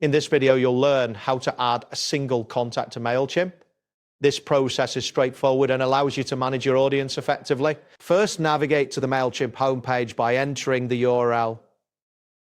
In this video, you'll learn how to add a single contact to Mailchimp. This process is straightforward and allows you to manage your audience effectively. First, navigate to the Mailchimp homepage by entering the URL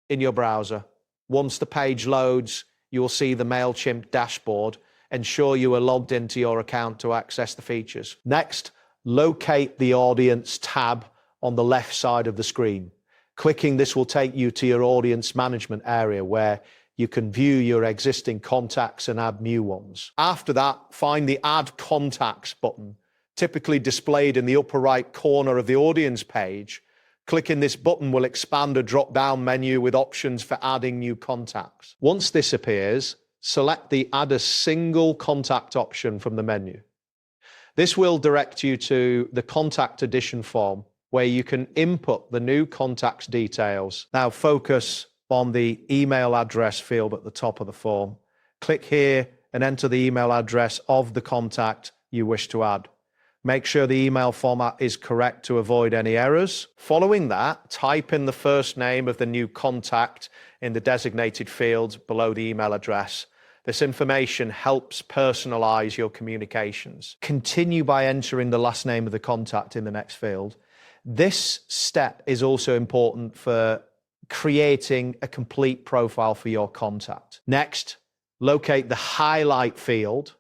in your browser. Once the page loads, you will see the Mailchimp dashboard. Ensure you are logged into your account to access the features. Next, locate the Audience tab on the left side of the screen. Clicking this will take you to your audience management area where you can view your existing contacts and add new ones. After that, find the Add Contacts button, typically displayed in the upper right corner of the audience page. Clicking this button will expand a drop-down menu with options for adding new contacts. Once this appears, select the Add a Single Contact option from the menu. This will direct you to the Contact Addition form, where you can input the new contact's details. Now focus on the email address field at the top of the form. Click here and enter the email address of the contact you wish to add. Make sure the email format is correct to avoid any errors. Following that, type in the first name of the new contact in the designated field below the email address. This information helps personalize your communications. Continue by entering the last name of the contact in the next field. This step is also important for creating a complete profile for your contact. Next, locate the highlight field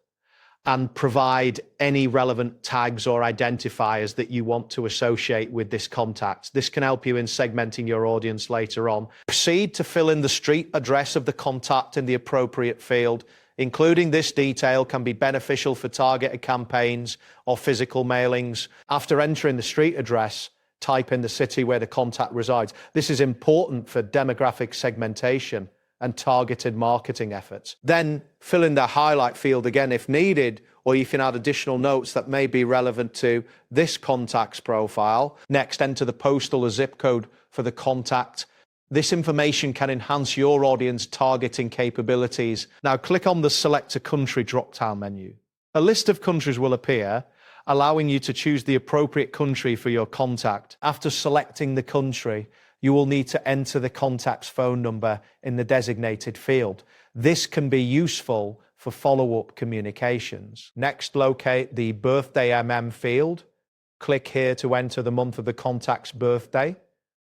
and provide any relevant tags or identifiers that you want to associate with this contact. This can help you in segmenting your audience later on. Proceed to fill in the street address of the contact in the appropriate field. Including this detail can be beneficial for targeted campaigns or physical mailings. After entering the street address, type in the city where the contact resides. This is important for demographic segmentation and targeted marketing efforts. Then fill in the highlight field again if needed, or you can add additional notes that may be relevant to this contact's profile. Next, enter the postal or zip code for the contact. This information can enhance your audience targeting capabilities. Now click on the Select a Country drop-down menu. A list of countries will appear, allowing you to choose the appropriate country for your contact. After selecting the country, you will need to enter the contact's phone number in the designated field. This can be useful for follow-up communications. Next, locate the Birthday field. Click here to enter the month of the contact's birthday,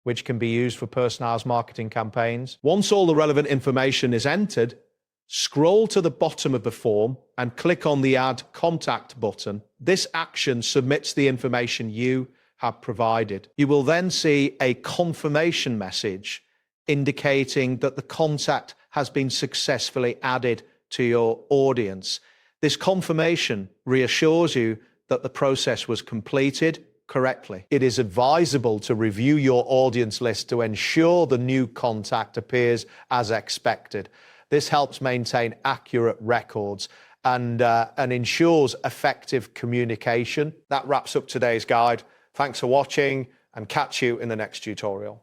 which can be used for personalized marketing campaigns. Once all the relevant information is entered, scroll to the bottom of the form and click on the Add Contact button. This action submits the information you have provided. You will then see a confirmation message indicating that the contact has been successfully added to your audience. This confirmation reassures you that the process was completed correctly. It is advisable to review your audience list to ensure the new contact appears as expected. This helps maintain accurate records and ensures effective communication. That wraps up today's guide. Thanks for watching and catch you in the next tutorial.